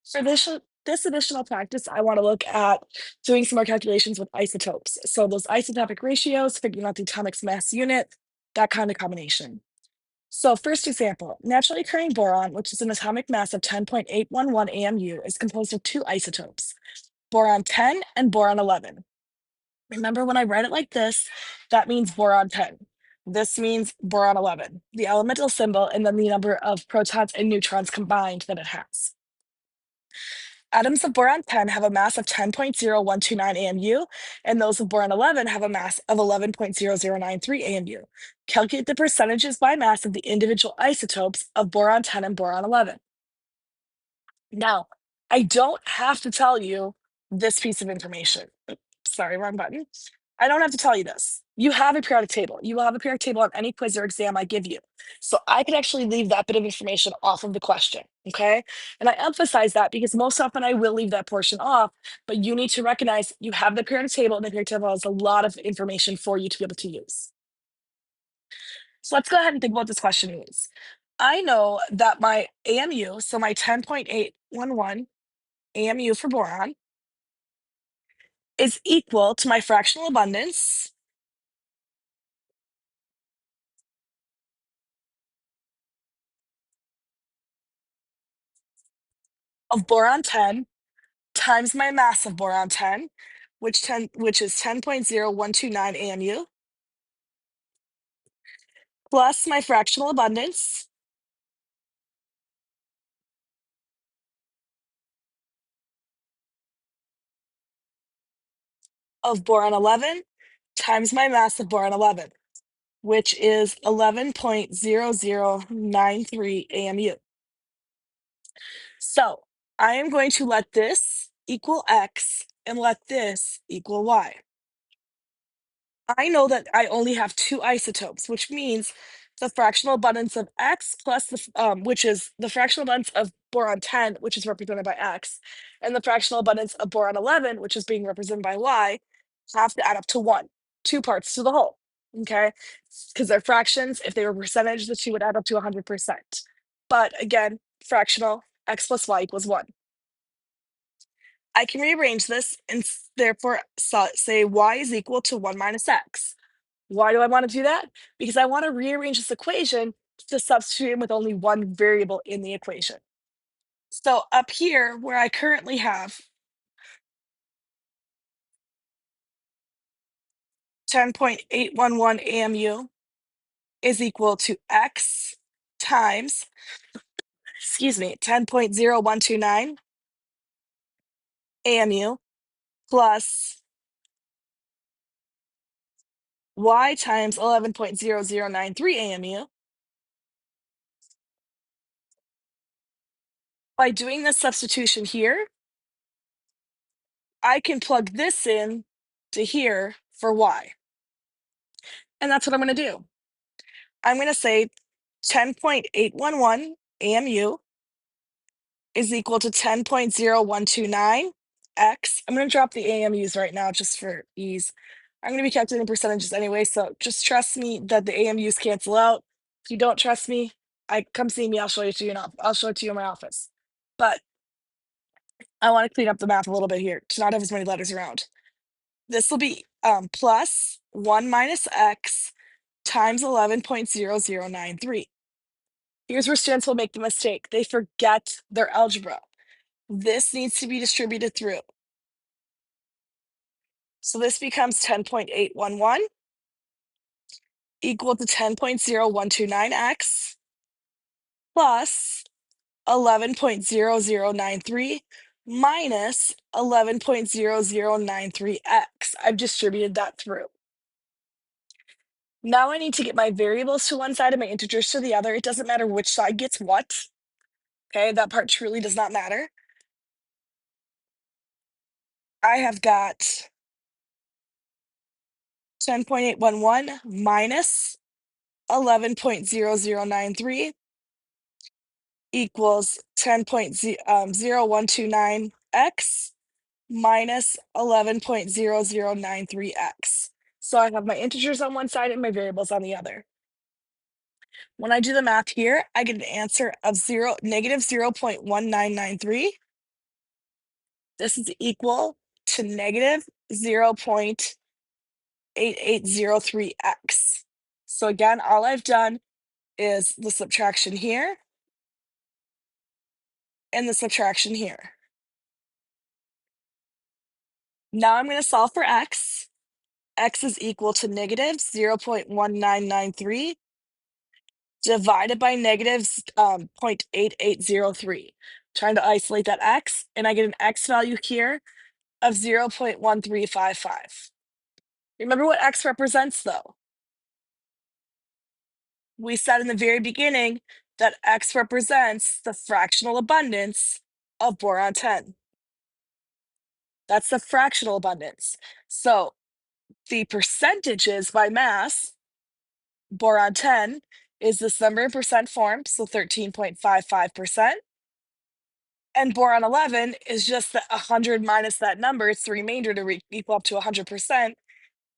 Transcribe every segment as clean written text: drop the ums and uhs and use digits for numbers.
For this additional practice, I want to look at doing some more calculations with isotopes. So those isotopic ratios, figuring out the atomic mass unit, that kind of combination. So first example, naturally occurring boron, which is an atomic mass of 10.811 AMU, is composed of two isotopes, boron 10 and boron 11. Remember when I write it like this, that means boron 10. This means boron 11, the elemental symbol, and then the number of protons and neutrons combined that it has. Atoms of boron 10 have a mass of 10.0129 AMU, and those of boron 11 have a mass of 11.0093 AMU. Calculate the percentages by mass of the individual isotopes of boron 10 and boron 11. Now, I don't have to tell you this piece of information. Sorry, wrong button. I don't have to tell you this. You have a periodic table. You will have a periodic table on any quiz or exam I give you. So I could actually leave that bit of information off of the question, okay? And I emphasize that because most often I will leave that portion off, but you need to recognize you have the periodic table, and the periodic table has a lot of information for you to be able to use. So let's go ahead and think about what this question means. I know that my AMU, so my 10.811 AMU for boron, is equal to my fractional abundance of boron 10 times my mass of boron 10, which is 10.0129 AMU, plus my fractional abundance of boron 11 times my mass of boron 11, which is 11.0093 AMU. So I am going to let this equal X and let this equal Y. I know that I only have two isotopes, which means the fractional abundance of X plus which is the fractional abundance of boron 10, which is represented by X, and the fractional abundance of boron 11, which is being represented by Y, have to add up to one, two parts to the whole, okay? Because they're fractions. If they were percentage, the two would add up to 100%. But again, fractional, X plus Y equals one. I can rearrange this and therefore say Y is equal to 1 minus X. Why do I want to do that? Because I want to rearrange this equation to substitute in with only one variable in the equation. So up here, where I currently have 10.811 AMU is equal to X times, excuse me, 10.0129 AMU plus Y times 11.0093 AMU. By doing this substitution here, I can plug this in to here for Y. And that's what I'm going to do. I'm going to say 10.811 AMU is equal to 10.0129 X. I'm going to drop the AMUs right now just for ease. I'm going to be calculating percentages anyway, so just trust me that the AMUs cancel out. If you don't trust me, come see me. I'll show it to you. I'll show it to you in my office. But I want to clean up the math a little bit here to not have as many letters around. This will be plus 1 minus X times 11.0093. Here's where students will make the mistake. They forget their algebra. This needs to be distributed through. So this becomes 10.811 equal to 10.0129x plus 11.0093 minus 11.0093x. I've distributed that through. Now I need to get my variables to one side and my integers to the other. It doesn't matter which side gets what. Okay, that part truly does not matter. I have got 10.811 minus 11.0093 equals 10.0129x minus 11.0093x. So I have my integers on one side and my variables on the other. When I do the math here, I get an answer of negative 0.1993 This is equal to negative 0.8803x. So again, all I've done is the subtraction here and the subtraction here. Now I'm going to solve for x. X is equal to negative 0.1993 divided by negative 0.8803. Trying to isolate that x, and I get an x value here of 0.1355. Remember what x represents, though? We said in the very beginning that x represents the fractional abundance of boron 10. That's the fractional abundance. So the percentages by mass, boron 10 is this number in percent form, so 13.55%. And boron 11 is just the 100 minus that number. It's the remainder to equal up to 100%,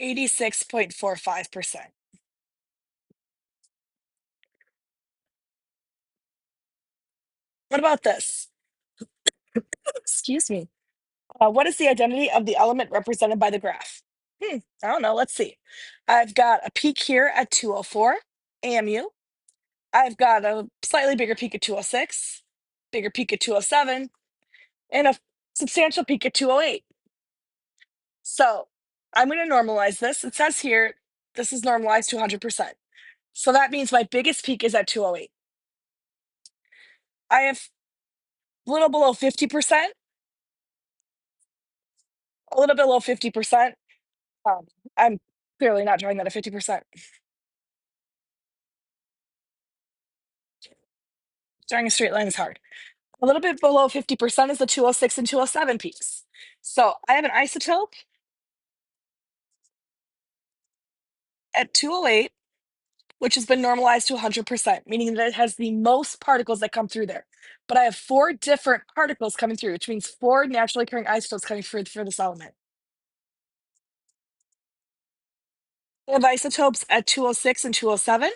86.45%. What about this? Excuse me. What is the identity of the element represented by the graph? I don't know. Let's see. I've got a peak here at 204 AMU. I've got a slightly bigger peak at 206, bigger peak at 207, and a substantial peak at 208. So I'm going to normalize this. It says here, this is normalized to 100%. So that means my biggest peak is at 208. I have a little below 50%, a little below 50%. I'm clearly not drawing that at 50%. Drawing a straight line is hard. A little bit below 50% is the 206 and 207 peaks. So I have an isotope at 208, which has been normalized to 100%, meaning that it has the most particles that come through there. But I have 4 different particles coming through, which means 4 naturally occurring isotopes coming through for this element. I have isotopes at 206 and 207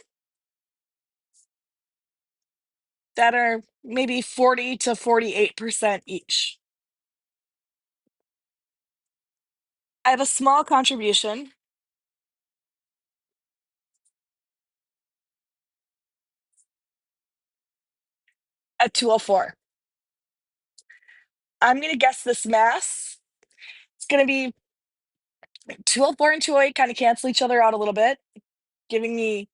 that are maybe 40 to 48% each. I have a small contribution at 204. I'm going to guess this mass. It's going to be 204 and 208 kind of cancel each other out a little bit, giving me,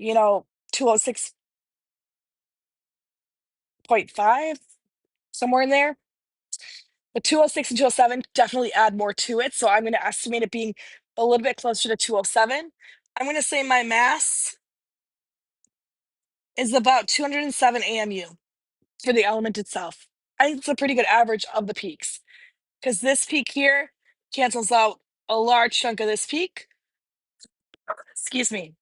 206.5, somewhere in there. But 206 and 207 definitely add more to it. So I'm going to estimate it being a little bit closer to 207. I'm going to say my mass is about 207 AMU for the element itself. I think it's a pretty good average of the peaks because this peak here cancels out a large chunk of this peak. Excuse me.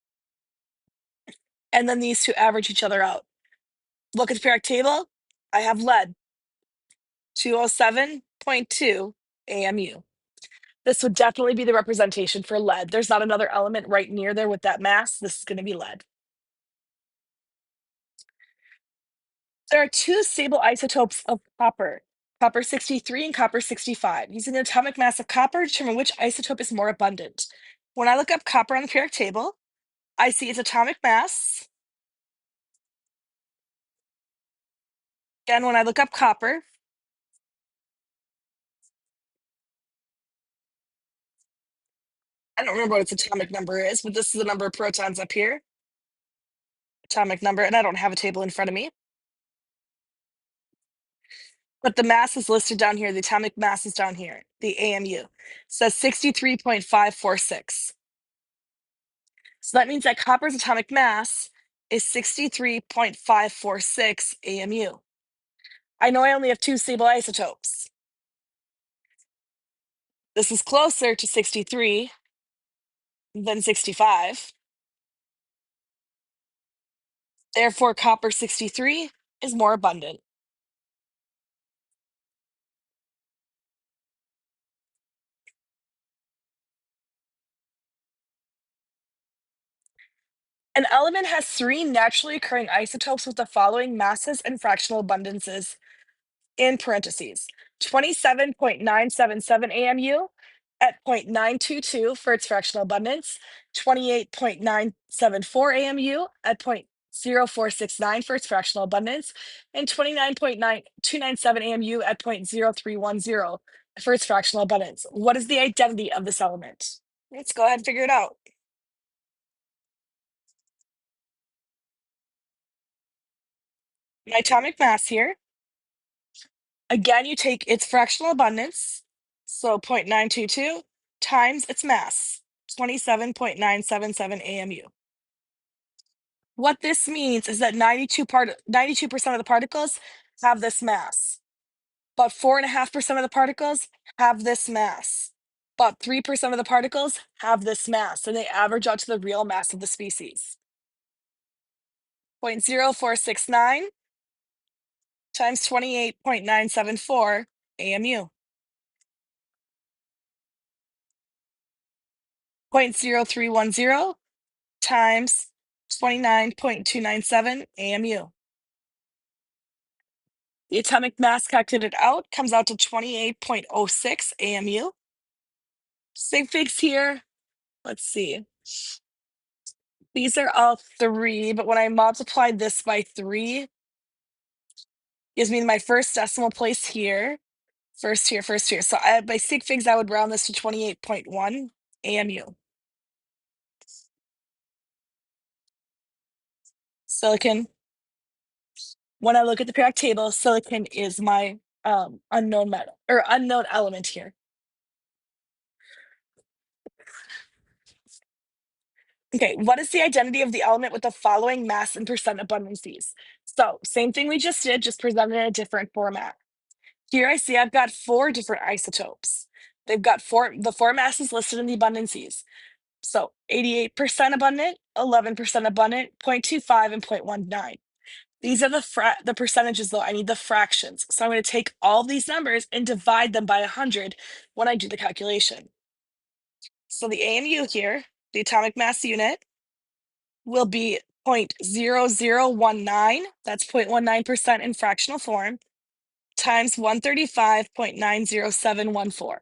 And then these two average each other out. Look at the periodic table. I have lead, 207.2 AMU. This would definitely be the representation for lead. There's not another element right near there with that mass. This is going to be lead. There are 2 stable isotopes of copper, copper 63 and copper 65. Using the atomic mass of copper, determine which isotope is more abundant. When I look up copper on the periodic table, I see its atomic mass. Again, when I look up copper, I don't remember what its atomic number is, but this is the number of protons up here. Atomic number, and I don't have a table in front of me. But the mass is listed down here. The atomic mass is down here, the AMU. It says 63.546. So that means that copper's atomic mass is 63.546 AMU. I know I only have 2 stable isotopes. This is closer to 63 than 65. Therefore, copper 63 is more abundant. An element has 3 naturally occurring isotopes with the following masses and fractional abundances. in parentheses, 27.977 AMU at 0.922 for its fractional abundance, 28.974 AMU at 0.0469 for its fractional abundance, and 29.9297 AMU at 0.0310 for its fractional abundance. What is the identity of this element? Let's go ahead and figure it out. My atomic mass here. Again, you take its fractional abundance, so 0.922 times its mass, 27.977 AMU. What this means is that 92% of the particles have this mass, but 4.5% of the particles have this mass, but 3% of the particles have this mass, and they average out to the real mass of the species. 0.0469 times 28.974 AMU. 0.0310 times 29.297 AMU. The atomic mass calculated out comes out to 28.06 AMU. Sig figs here, let's see. These are all 3, but when I multiply this by 3, gives me my first decimal place here. First here. So by sig figs, I would round this to 28.1 AMU. Silicon. When I look at the periodic table, silicon is my unknown metal or unknown element here. Okay, what is the identity of the element with the following mass and percent abundances? So same thing we just did, just presented in a different format. Here I see I've got 4 different isotopes. They've got the 4 masses listed in the abundances. So 88% abundant, 11% abundant, 0.25, and 0.19. These are the percentages though. I need the fractions. So I'm going to take all these numbers and divide them by 100 when I do the calculation. So the AMU here, the atomic mass unit, will be 0.0019, that's 0.19% in fractional form, times 135.90714.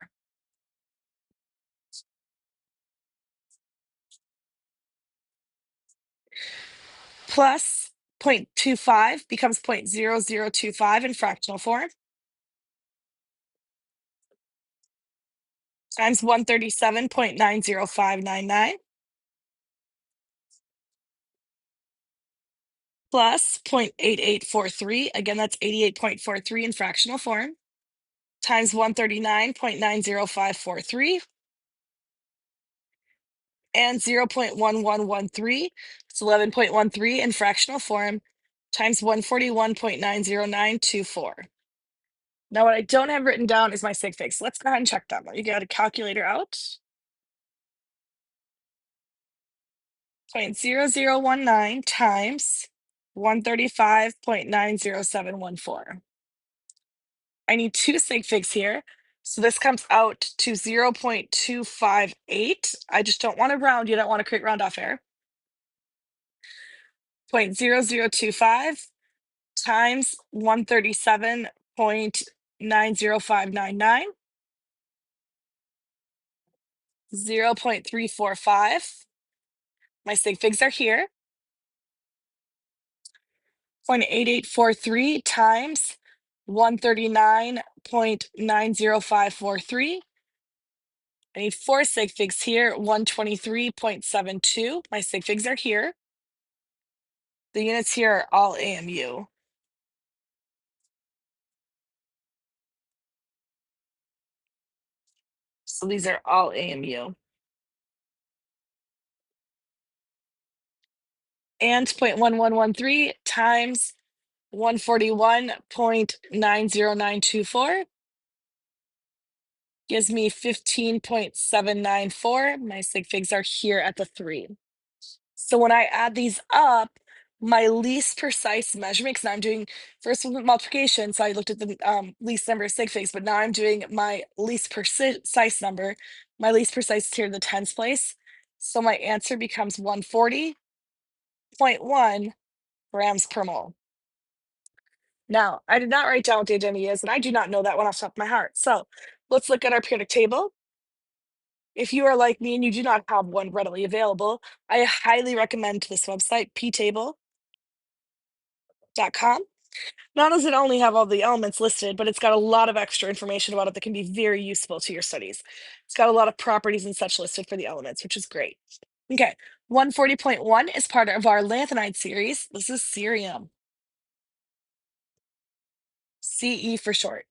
Plus 0.25 becomes 0.0025 in fractional form, times 137.90599, plus 0.8843, again, that's 88.43 in fractional form, times 139.90543, and 0.1113, it's 11.13 in fractional form, times 141.90924. Now, what I don't have written down is my sig figs. Let's go ahead and check them. You got a calculator out. 0.0019 times 135.90714. I need 2 sig figs here. So this comes out to 0.258. I just don't want to round. You don't want to create round off error. 0.0025 times 137.90599. 0.345. My sig figs are here. 0.8843 times 139.90543. I need 4 sig figs here, 123.72. My sig figs are here. The units here are all AMU. So these are all AMU. And 0.1113 times 141.90924 gives me 15.794. My sig figs are here at the 3. So when I add these up, my least precise measurement, because I'm doing first with multiplication, so I looked at the least number of sig figs, but now I'm doing my least precise number. My least precise is here in the tens place. So my answer becomes 140.1 grams per mole. Now, I did not write down what the agenda is, and I do not know that one off the top of my heart. So let's look at our periodic table. If you are like me and you do not have one readily available, I highly recommend this website, ptable.com. Not does it only have all the elements listed, but it's got a lot of extra information about it that can be very useful to your studies. It's got a lot of properties and such listed for the elements, which is great. Okay, 140.1 is part of our lanthanide series. This is cerium, CE for short.